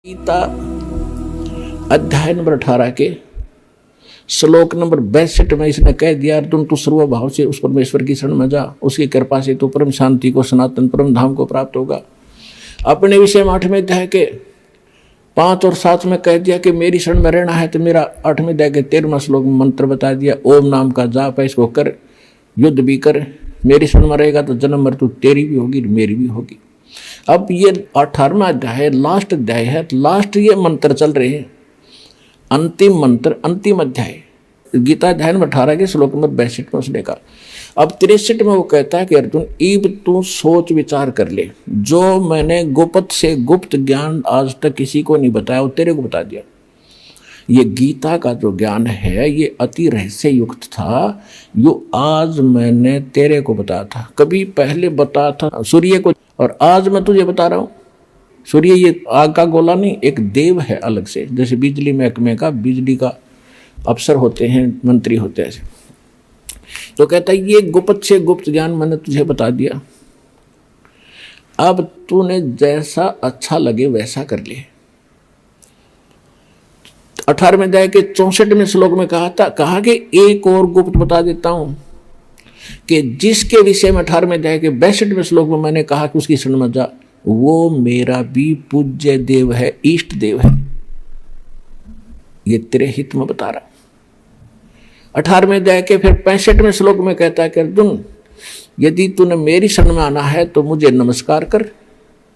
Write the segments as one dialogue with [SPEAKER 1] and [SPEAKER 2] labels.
[SPEAKER 1] गीता अध्याय नंबर 18 के श्लोक नंबर 62 में इसने कह दिया, अर्जुन तू सर्व भाव से उस परमेश्वर की शरण में जा, उसकी कृपा से तू परम शांति को, सनातन परम धाम को प्राप्त होगा। अपने विषय में 8वें अध्याय के 5 और 7 में कह दिया कि मेरी शरण में रहना है तो मेरा 8वें अध्याय के 13वां श्लोक में मंत्र बता दिया, ओम नाम का जाप है, इसको कर, युद्ध भी कर, मेरी शरण में रहेगा तो जन्म मृत्यु तेरी भी होगी मेरी भी होगी। अब ये 18वां अध्याय है, लास्ट अध्याय है, लास्ट ये मंत्र चल रहे हैं, अंतिम मंत्र, अंतिम अध्याय गीता अध्याय नंबर 18 के श्लोक नंबर 62 में उसने कहा। अब 63 में वो कहता है कि अर्जुन इब तू सोच विचार कर ले, जो मैंने गुप्त से गुप्त ज्ञान आज तक किसी को नहीं बताया वो तेरे को बता दिया। ये गीता का जो ज्ञान है ये अति रहस्य युक्त था, यो आज मैंने तेरे को बताया था, कभी पहले बताया था सूर्य को, और आज मैं तुझे बता रहा हूँ। सूर्य ये आग का गोला नहीं, एक देव है अलग से, जैसे बिजली महकमे का बिजली का अफसर होते हैं, मंत्री होते हैं ऐसे। तो कहता है ये गुप्त से गुप्त ज्ञान मैंने तुझे बता दिया, अब तूने जैसा अच्छा लगे वैसा कर ले। 18वें अध्याय के 64वें श्लोक में कहा कि एक और गुप्त बता देता हूं कि जिसके विषय में 18वें अध्याय के 62वें श्लोक में मैंने कहा कि उसकी शरण में जा, वो मेरा भी पूज्य देव है, इष्ट देव है। ये तेरे हित में बता रहा। 18वें अध्याय के फिर 65वें श्लोक में कहता है कि अर्जुन यदि तूने मेरी शरण में आना है तो मुझे नमस्कार कर,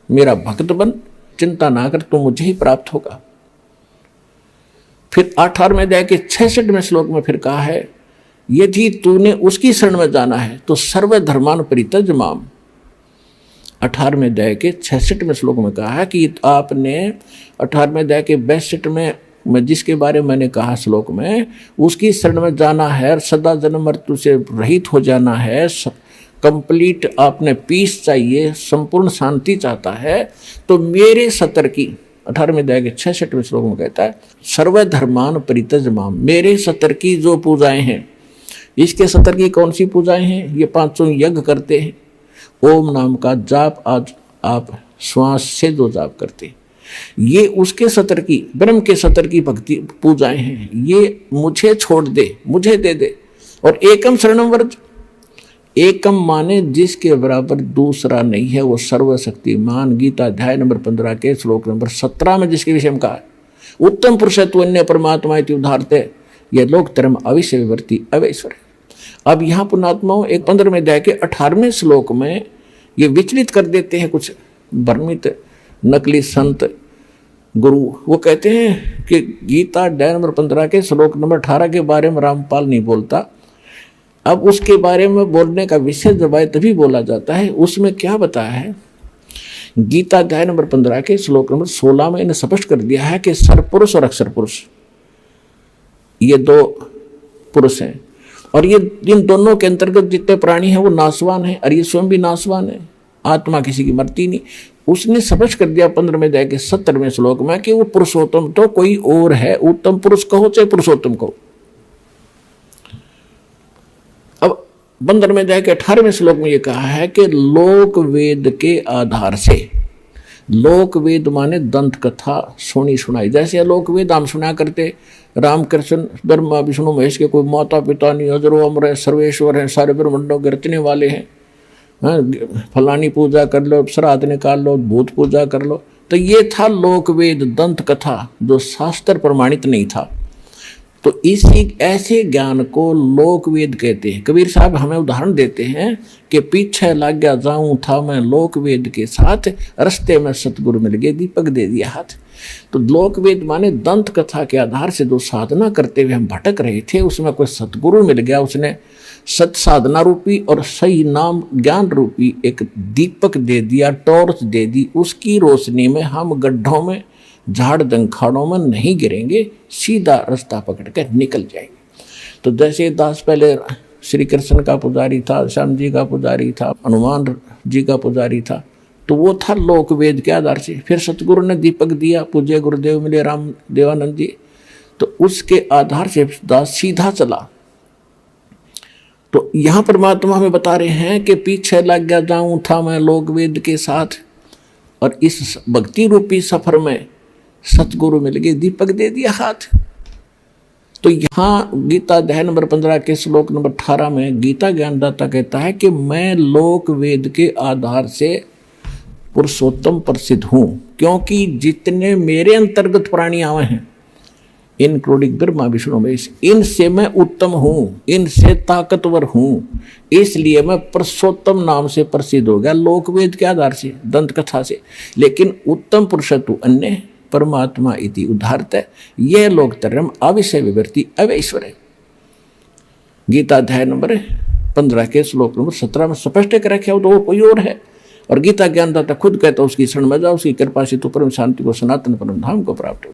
[SPEAKER 1] मेरा भक्त बन, चिंता ना कर, तू मुझे ही प्राप्त होगा। फिर 18वें अध्याय के 66वें श्लोक में फिर कहा है यदि तूने उसकी शरण में जाना है तो सर्व धर्मान परित्यज माम। 18वें अध्याय के 66वें श्लोक में कहा है कि आपने 18वें अध्याय के 62वें में जिसके बारे में मैंने कहा श्लोक में, उसकी शरण में जाना है, सदा जन्म मृत्यु से रहित हो जाना है, कंप्लीट आपने पीस चाहिए, संपूर्ण शांति चाहता है, तो मेरे सतर की 18वें अध्याय के 66वें श्लोक में कहता है सर्वधर्मान परित्यज माम, मेरे सतर की जो पूजाएं हैं, इसके सतर की कौन सी पूजाएं हैं, ये 5 यज्ञ करते हैं, ओम नाम का जाप आज आप श्वास से जो जाप करते, ये उसके सतर की, ब्रह्म के सतर की भक्ति पूजाएं हैं, ये मुझे छोड़ दे, मुझे दे दे। और एकम शरणम व्रज, एकम माने जिसके बराबर दूसरा नहीं है, वो सर्वशक्तिमान। गीता अध्याय नंबर 15 के श्लोक नंबर 17 में जिसके विषय में कहा है, उत्तम पुरुषत्व अन्य परमात्मा इति उदाहरते, यह लोक धर्म अविश्य विवर्ती अवैश्वर। अब यहाँ पुण्यात्माओं एक 15वें अध्याय के 18वें श्लोक में ये विचलित कर देते हैं कुछ भ्रमित नकली संत गुरु। वो कहते हैं कि गीता अध्याय नंबर 15 के श्लोक नंबर 18 के बारे में रामपाल नहीं बोलता, अब उसके बारे में बोलने का विषय जब आए तभी बोला जाता है। उसमें क्या बताया है, गीता अध्याय नंबर 15 के श्लोक नंबर 16 में इन्हें स्पष्ट कर दिया है कि सरपुरुष और अक्षर पुरुष ये 2 पुरुष हैं, और ये इन दोनों के अंतर्गत जितने प्राणी हैं वो नाशवान हैं, और ये स्वयं भी नाशवान है, आत्मा किसी की मरती नहीं। उसने स्पष्ट कर दिया 15वें अध्याय के 70वें श्लोक में कि वो पुरुषोत्तम तो कोई और है, उत्तम पुरुष कहो चाहे पुरुषोत्तम कहो। अब 15वें अध्याय के 18वें श्लोक में ये कहा है कि लोक वेद के आधार से, लोक वेद माने दंत कथा सुनी सुनाई, जैसे लोक वेद हम सुना करते, राम कृष्ण ब्रह्मा विष्णु महेश के कोई माता पिता नहीं, अजरो अमर है, सर्वेश्वर है, सारे ब्रह्मांडों के रचने वाले हैं, फलानी पूजा कर लो, श्राद्ध निकाल लो, भूत पूजा कर लो। तो ये था लोक वेद दंत कथा जो शास्त्र प्रमाणित नहीं था। तो इसी ऐसे ज्ञान को लोक वेद कहते हैं। कबीर साहब हमें उदाहरण देते हैं कि पीछे लग गया जाऊं था मैं लोक वेद के साथ, रस्ते में सतगुरु मिल गए, दीपक दे दिया हाथ। तो लोक वेद माने दंत कथा के आधार से जो साधना करते हुए हम भटक रहे थे, उसमें कोई सतगुरु मिल गया, उसने सत साधना रूपी और सही नाम ज्ञान रूपी एक दीपक दे दिया, टॉर्च दे दी, उसकी रोशनी में हम गड्ढों में झाड़ दंखाड़ों में नहीं गिरेंगे, सीधा रास्ता पकड़ कर निकल जाएंगे। तो जैसे दास पहले श्री कृष्ण का पुजारी था, श्याम जी का पुजारी था, हनुमान जी का पुजारी था, तो वो था लोक वेद के आधार से। फिर सतगुरु ने दीपक दिया, पूज्य गुरुदेव मिले राम देवानंद जी, तो उसके आधार से दास सीधा चला। तो यहाँ परमात्मा हमें बता रहे हैं कि पीछे लग गया जाऊं था मैं लोक वेद के साथ, और इस भक्ति रूपी सफर में सतगुरु मिल गए, दीपक दे दिया हाथ। तो यहाँ गीता अध्याय नंबर 15 के श्लोक नंबर 18 में गीता ज्ञानदाता कहता है कि मैं लोक वेद के आधार से पुरुषोत्तम प्रसिद्ध हूं, क्योंकि जितने मेरे अंतर्गत प्राणी आवे हैं, इंक्लूडिंग ब्रह्मा विष्णु महेश, इनसे मैं उत्तम हूं, इनसे ताकतवर हूं, इसलिए मैं पुरुषोत्तम नाम से प्रसिद्ध हो गया लोक वेद के आधार से, दंत कथा से। लेकिन उत्तम पुरुषत्व अन्य परमात्मा इति उदाहरत है, यह लोकतरम अविषय विवर्ती अवैश्वर है। गीता अध्याय नंबर 15 के श्लोक नंबर 17 में स्पष्ट कर रखे हो, तो वो कोई और है। और गीता ज्ञानदाता खुद कहता है उसकी शरण में जाओ, उसकी कृपा से तो परम शांति को, सनातन परम धाम को प्राप्त हो।